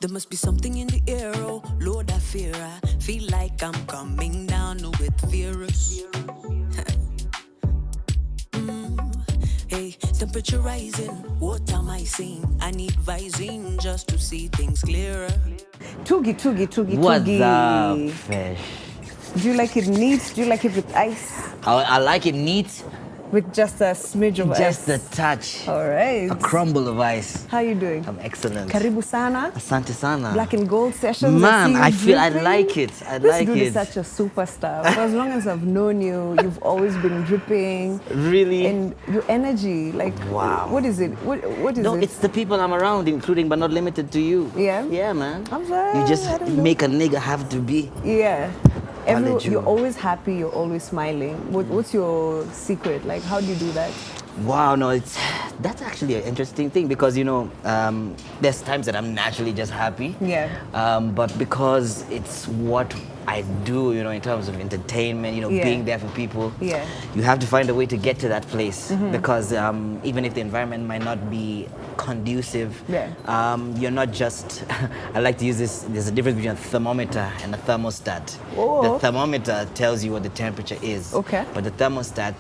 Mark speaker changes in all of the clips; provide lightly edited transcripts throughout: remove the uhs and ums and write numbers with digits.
Speaker 1: There must be something in the air, oh Lord, I fear. I feel like I'm coming down with fears. Hey, temperature rising, what am I seeing? I need visine just to see things clearer.
Speaker 2: Tugi.
Speaker 3: What's up, fish?
Speaker 2: Do you like it neat? Do you like it with ice?
Speaker 3: I like it neat.
Speaker 2: With just a smidge of ice?
Speaker 3: Just a touch.
Speaker 2: All right.
Speaker 3: A crumble of ice.
Speaker 2: How you doing?
Speaker 3: I'm excellent.
Speaker 2: Karibu sana.
Speaker 3: Asante sana.
Speaker 2: Black and Gold Sessions.
Speaker 3: Man, I feel I
Speaker 2: dripping.
Speaker 3: like it.
Speaker 2: This dude is such a superstar. For as long as I've known you, you've always been dripping.
Speaker 3: Really?
Speaker 2: And your energy, like,
Speaker 3: wow.
Speaker 2: What is it? What is it?
Speaker 3: No, it's the people I'm around, including but not limited to you.
Speaker 2: Yeah?
Speaker 3: Yeah, man.
Speaker 2: I'm sorry.
Speaker 3: You just make a nigga have to be.
Speaker 2: Yeah. You're always happy, you're always smiling. What's your secret? Like, how do you do that?
Speaker 3: Wow, no, that's actually an interesting thing because, you know, there's times that I'm naturally just happy.
Speaker 2: Yeah.
Speaker 3: But because it's what I do, you know, in terms of entertainment, you know, being there for people, you have to find a way to get to that place because even if the environment might not be conducive, you're not just, I like to use this, there's a difference between a thermometer and a thermostat.
Speaker 2: Oh.
Speaker 3: The thermometer tells you what the temperature is, but the thermostat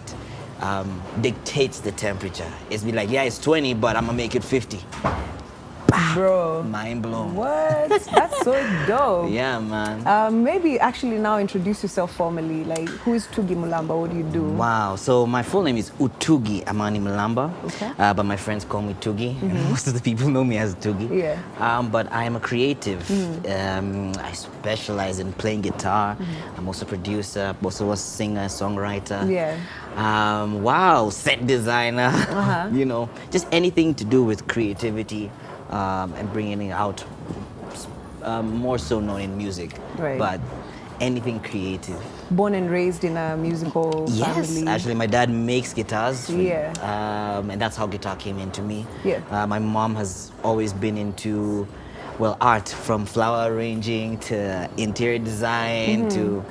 Speaker 3: dictates the temperature. It's be like, yeah, it's 20, but I'm gonna make it 50.
Speaker 2: Bro.
Speaker 3: Mind blown.
Speaker 2: What? That's so dope.
Speaker 3: Yeah, man.
Speaker 2: Maybe actually now introduce yourself formally. Like, who is Tugi Mlamba? What do you do?
Speaker 3: Wow. So my full name is Tugi Mlamba.
Speaker 2: Okay.
Speaker 3: But my friends call me Tugi. Most of the people know me as Tugi.
Speaker 2: Yeah.
Speaker 3: But I am a creative. I specialize in playing guitar. I'm also a producer, also a singer, songwriter.
Speaker 2: Yeah.
Speaker 3: Wow, set designer. You know, just anything to do with creativity. And bringing it out, more so known in music, but anything creative.
Speaker 2: Born and raised in a musical family?
Speaker 3: Yes, actually my dad makes guitars,
Speaker 2: and
Speaker 3: that's how guitar came into me.
Speaker 2: Yeah.
Speaker 3: My mom has always been into, well, art, from flower arranging to interior design to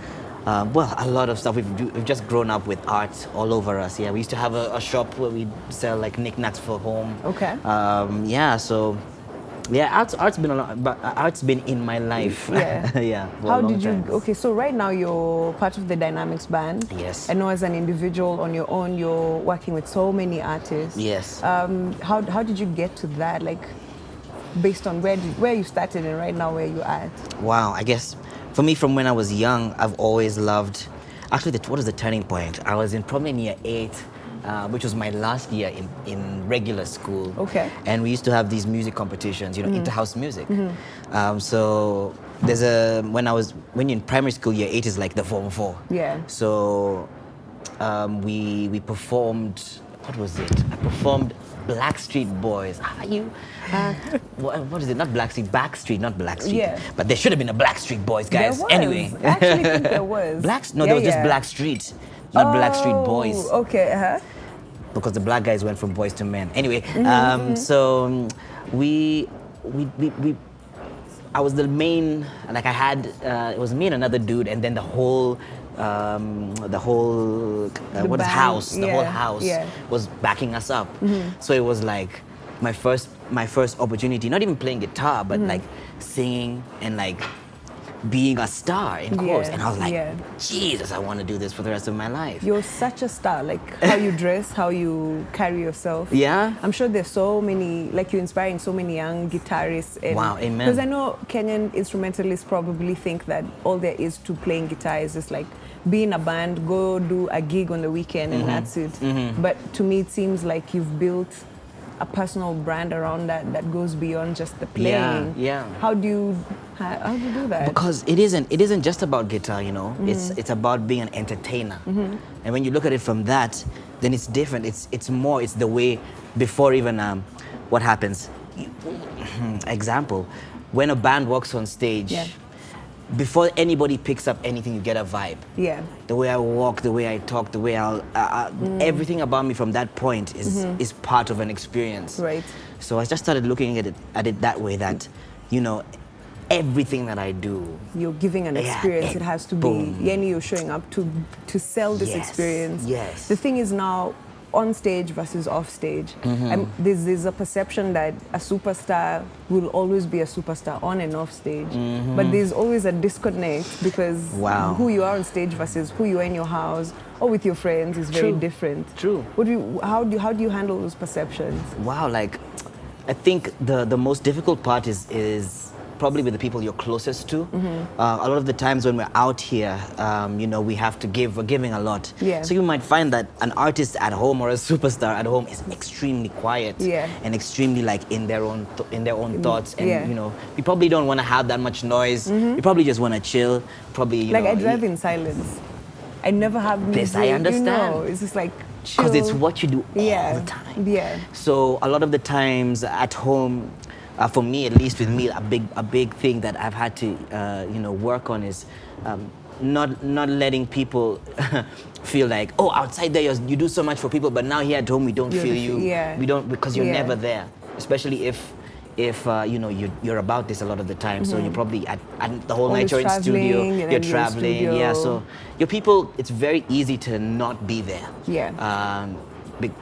Speaker 3: well, a lot of stuff. We've just grown up with art all over us. Yeah, we used to have a shop where we sell like knickknacks for home.
Speaker 2: Okay.
Speaker 3: Yeah, so yeah, art's been in my life.
Speaker 2: Yeah.
Speaker 3: Yeah.
Speaker 2: How did you? Okay, so right now you're part of the Dynamics band.
Speaker 3: Yes.
Speaker 2: I know as an individual on your own, you're working with so many artists.
Speaker 3: Yes.
Speaker 2: How did you get to that? Like, based on where you started and right now where you're at?
Speaker 3: Wow, I guess. For me, from when I was young, I've always loved. Actually, what was the turning point? I was in probably in year 8, which was my last year in regular school.
Speaker 2: Okay.
Speaker 3: And we used to have these music competitions, you know, inter-house music. So there's when you're in primary school, year 8 is like the Form 4.
Speaker 2: Yeah.
Speaker 3: So we performed. What was it? I performed Blackstreet Boys. What is it? Not Blackstreet, Backstreet, not Blackstreet.
Speaker 2: Yeah.
Speaker 3: But there should have been a Blackstreet Boys, guys.
Speaker 2: There was.
Speaker 3: Anyway.
Speaker 2: I actually think there was.
Speaker 3: There was just Blackstreet, not Blackstreet Boys.
Speaker 2: Okay.
Speaker 3: Because the black guys went from boys to men. Anyway, so I was the main. Like I had, it was me and another dude, and then the whole house was backing us up. So it was like my first opportunity, not even playing guitar, but like singing and like being a star in chorus. And I was like, Jesus, I want to do this for the rest of my life.
Speaker 2: You're such a star, like how you dress, how you carry yourself.
Speaker 3: Yeah.
Speaker 2: I'm sure there's so many, like you're inspiring so many young guitarists. And
Speaker 3: wow, amen.
Speaker 2: Because I know Kenyan instrumentalists probably think that all there is to playing guitar is just like be in a band, go do a gig on the weekend and that's it. But to me, it seems like you've built a personal brand around that goes beyond just the playing.
Speaker 3: Yeah.
Speaker 2: How do you do that?
Speaker 3: Because it isn't just about guitar, you know. It's about being an entertainer. And when you look at it from that, then it's different. It's more. It's the way before even what happens. Example, when a band walks on stage. Before anybody picks up anything, you get a vibe.
Speaker 2: Yeah.
Speaker 3: The way I walk, the way I talk, the way everything about me from that point is part of an experience.
Speaker 2: Right.
Speaker 3: So I just started looking at it that way. That, you know, everything that I do,
Speaker 2: you're giving an experience. It has to be. You're showing up to sell this experience.
Speaker 3: Yes.
Speaker 2: The thing is now, on stage versus off stage. There's a perception that a superstar will always be a superstar on and off stage, but there's always a disconnect because who you are on stage versus who you are in your house or with your friends is very different.
Speaker 3: True.
Speaker 2: How do you handle those perceptions?
Speaker 3: Wow, like I think the most difficult part is probably with the people you're closest to. A lot of the times when we're out here, you know, we're giving a lot.
Speaker 2: Yeah.
Speaker 3: So you might find that an artist at home or a superstar at home is extremely quiet and extremely like in their own thoughts. And you know, you probably don't want to have that much noise. You probably just want to chill. Probably, you
Speaker 2: like
Speaker 3: know,
Speaker 2: I drive in silence. I never have music.
Speaker 3: This I understand.
Speaker 2: You know, it's just like chill.
Speaker 3: Because it's what you do all the time.
Speaker 2: Yeah.
Speaker 3: So a lot of the times at home, for me, at least with me, a big thing that I've had to, you know, work on is not letting people feel like, oh, outside there you do so much for people, but now here at home we don't feel you. We don't, because you're never there. Especially if you know you're about this a lot of the time, so you're probably at the whole night. You're in studio, you're traveling. Yeah, so your people, it's very easy to not be there.
Speaker 2: Yeah.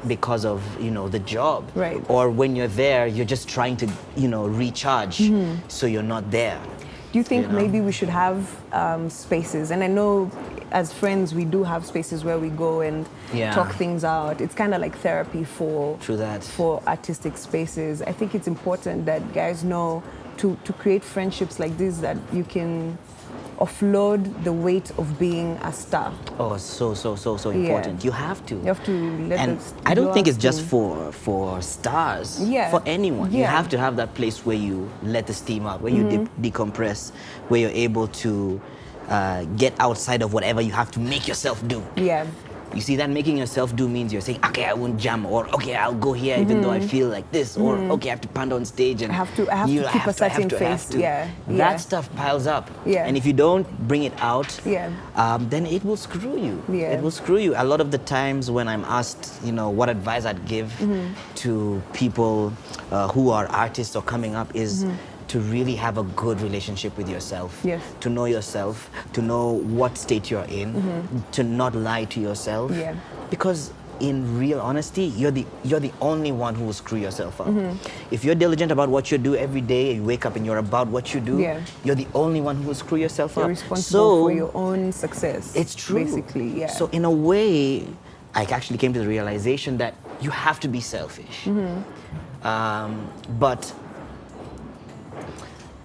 Speaker 3: Because of, you know, the job,
Speaker 2: right?
Speaker 3: Or when you're there, you're just trying to, you know, recharge, so you're not there.
Speaker 2: Do you think maybe we should have spaces? And I know as friends we do have spaces where we go and talk things out. It's kind of like therapy for artistic spaces. I think it's important that guys know to create friendships like this, that you can offload the weight of being a star.
Speaker 3: Oh, so important. You have to.
Speaker 2: You have to let
Speaker 3: and I don't think it's just for stars.
Speaker 2: Yeah.
Speaker 3: For anyone. You have to have that place where you let the steam out, where you decompress, where you're able to get outside of whatever you have to make yourself do.
Speaker 2: Yeah.
Speaker 3: You see, that making yourself do means you're saying, okay, I won't jam, or okay, I'll go here even though I feel like this, or okay, I have to pound on stage and
Speaker 2: I have to keep a certain face.
Speaker 3: That stuff piles up.
Speaker 2: Yeah.
Speaker 3: And if you don't bring it out, then it will screw you.
Speaker 2: Yeah.
Speaker 3: It will screw you. A lot of the times when I'm asked, you know, what advice I'd give to people who are artists or coming up is to really have a good relationship with yourself.
Speaker 2: Yes.
Speaker 3: To know yourself, to know what state you're in, to not lie to yourself.
Speaker 2: Yeah.
Speaker 3: Because in real honesty, you're the only one who will screw yourself up. If you're diligent about what you do every day, you wake up and you're about what you do, you're the only one who will screw yourself up.
Speaker 2: You're responsible for your own success.
Speaker 3: It's true.
Speaker 2: Basically, yeah.
Speaker 3: So in a way, I actually came to the realization that you have to be selfish. But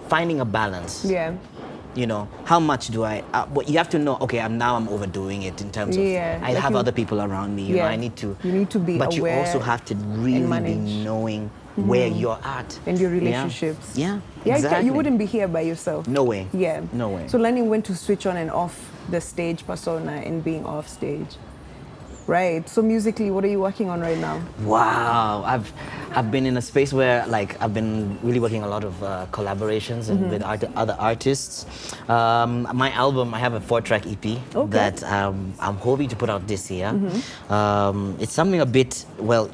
Speaker 3: finding a balance.
Speaker 2: Yeah.
Speaker 3: You know, how much do I? But you have to know. Okay, I'm overdoing it in terms of. I
Speaker 2: like
Speaker 3: have other people around me. You know, I need to.
Speaker 2: You need to be
Speaker 3: but
Speaker 2: aware.
Speaker 3: You also have to really be knowing where you're at
Speaker 2: and your relationships.
Speaker 3: Yeah.
Speaker 2: Exactly. You wouldn't be here by yourself.
Speaker 3: No way.
Speaker 2: Yeah.
Speaker 3: No way.
Speaker 2: So learning when to switch on and off the stage persona and being off stage. Right. So musically, what are you working on right now?
Speaker 3: Wow, I've been in a space where like I've been really working a lot of collaborations and with other artists. My album, I have a 4-track EP that I'm hoping to put out this year. It's something a bit, well,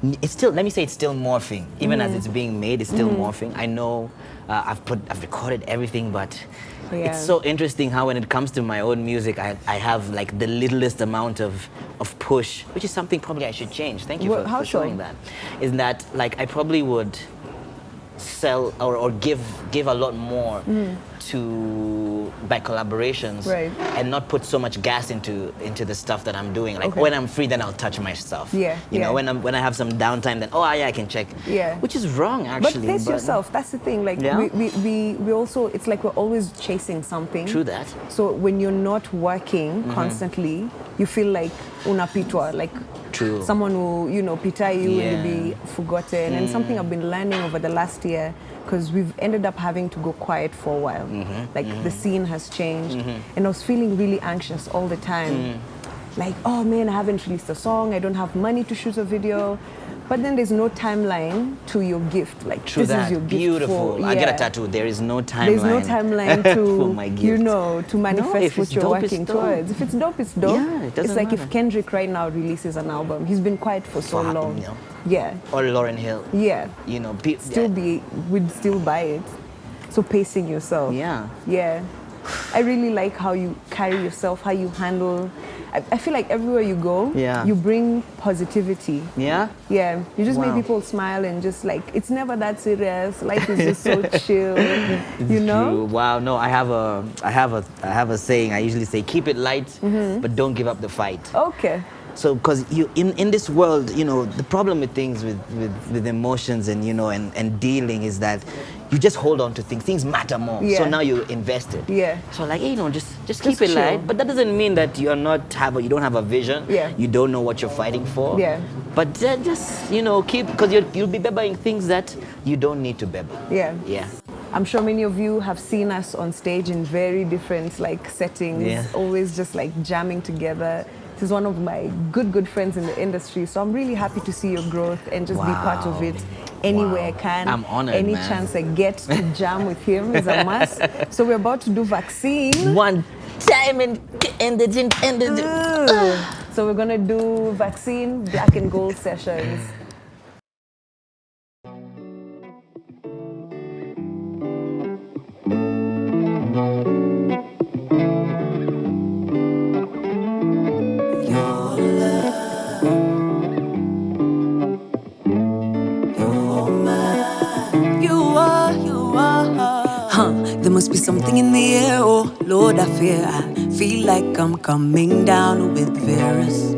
Speaker 3: it's still, let me say it's still morphing. Even as it's being made, it's still morphing. I know I've recorded everything, but it's so interesting how when it comes to my own music, I have like the littlest amount of push, which is something probably I should change. Thank you for showing that. Is that like I probably would sell or give a lot more to by collaborations, and not put so much gas into the stuff that I'm doing. Like when I'm free, then I'll touch my stuff. You know, when I have some downtime, then I can check. Which is wrong actually.
Speaker 2: But pace yourself. That's the thing. Like we also, it's like we're always chasing something.
Speaker 3: True that.
Speaker 2: So when you're not working constantly, you feel like unapitwa, like someone who, you know, pita you will be forgotten. And something I've been learning over the last year, because we've ended up having to go quiet for a while. Like the scene has changed, and I was feeling really anxious all the time. Like, oh man, I haven't released a song, I don't have money to shoot a video. But then there's no timeline to your gift. Like, this is your gift.
Speaker 3: Beautiful. I get a tattoo. There is no timeline.
Speaker 2: There's no timeline to,
Speaker 3: for my gift.
Speaker 2: You know, to manifest what you're working towards. If it's dope, it's dope.
Speaker 3: Yeah, it doesn't
Speaker 2: it's like
Speaker 3: matter.
Speaker 2: if Kendrick right now releases an album, he's been quiet for so long.
Speaker 3: You know?
Speaker 2: Yeah.
Speaker 3: Or Lauryn Hill.
Speaker 2: Yeah.
Speaker 3: You know,
Speaker 2: we'd still buy it. So pacing yourself.
Speaker 3: Yeah.
Speaker 2: Yeah. I really like how you carry yourself, how you handle I feel like everywhere you go, you bring positivity.
Speaker 3: Yeah?
Speaker 2: Yeah, you just make people smile and just like, it's never that serious. Life is just so chill, you know?
Speaker 3: True. Wow, no, I have a saying. I usually say, keep it light, but don't give up the fight.
Speaker 2: Okay.
Speaker 3: So, because you in this world, you know, the problem with things with emotions and, you know, and dealing is that you just hold on to things. Things matter more.
Speaker 2: Yeah.
Speaker 3: So now you're invested.
Speaker 2: Yeah.
Speaker 3: So like, hey, you know, just keep it light. But that doesn't mean that you don't have a vision.
Speaker 2: Yeah.
Speaker 3: You don't know what you're fighting for.
Speaker 2: Yeah.
Speaker 3: But just, you know, because you'll be bebbering things that you don't need to bebber.
Speaker 2: Yeah.
Speaker 3: Yeah.
Speaker 2: I'm sure many of you have seen us on stage in very different like settings, always just like jamming together. This is one of my good friends in the industry, so I'm really happy to see your growth and just be part of it any way I can.
Speaker 3: I'm honored,
Speaker 2: Any
Speaker 3: man.
Speaker 2: chance I get to jam with him is a must. So we're about to do Vaccine.
Speaker 3: One time and
Speaker 2: So we're gonna do Vaccine Black and Gold Sessions.
Speaker 1: There must be something in the air, oh Lord, I fear. I feel like I'm coming down with virus.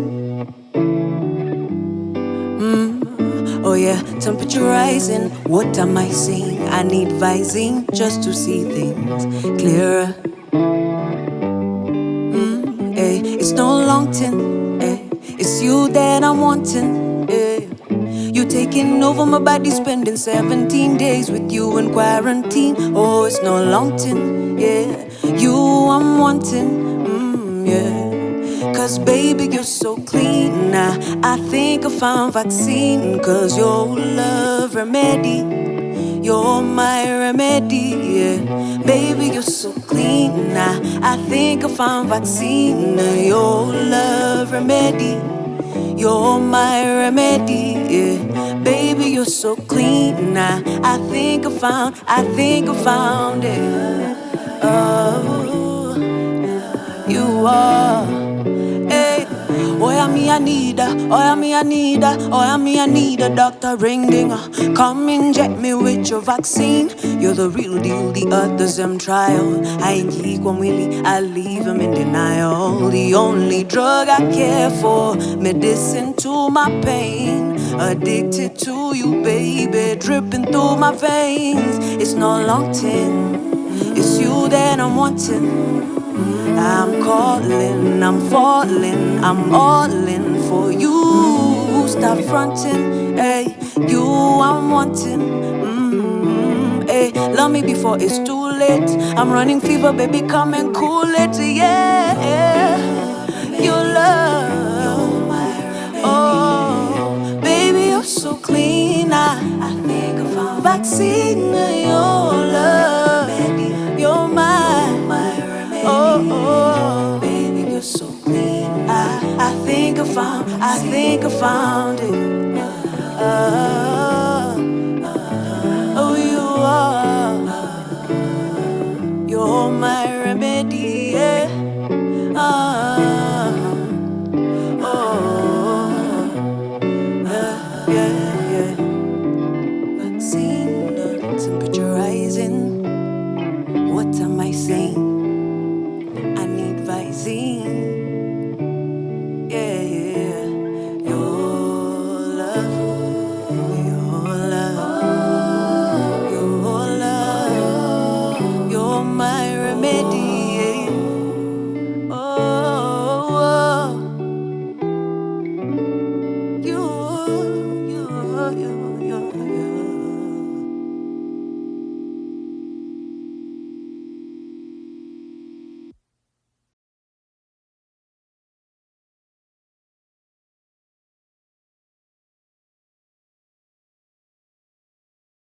Speaker 1: Oh yeah, temperature rising, what am I seeing? I need Visine just to see things clearer. It's no long tin, it's you that I'm wanting. You taking over my body, spending 17 days with you in quarantine. Oh, it's no long tin, yeah. You I'm wanting, yeah. Cause baby, you're so clean. Now I think I found Vaccine. Cause your love remedy, you're my remedy, yeah. Baby, you're so clean. Now I think I found Vaccine. Your love remedy, you're my remedy, yeah. Baby, you're so clean. Now I think I found it. Oh, you are. Hey, oh yeah, I need a doctor ring dinger. Come inject me with your vaccine. You're the real deal, the others them trial. I ain't equal willy, I leave them in denial. The only drug I care for, medicine to my pain. Addicted to you, baby, dripping through my veins. It's no long tin, it's you that I'm wanting. I'm calling, I'm falling, I'm all in for you. Stop fronting, hey, you I'm wanting. Hey, love me before it's too late. I'm running fever, baby, come and cool it, yeah. Your love, oh, baby, you're so clean. I think I found Vaccine. Your love, you're my remedy. Oh, baby, you're so clean. I think I found it. Oh, you are. You're my remedy, yeah. Yeah. Vaccine, temperature rising. What am I saying? I need Visine. Yeah. Your love, your love, you're my remedy.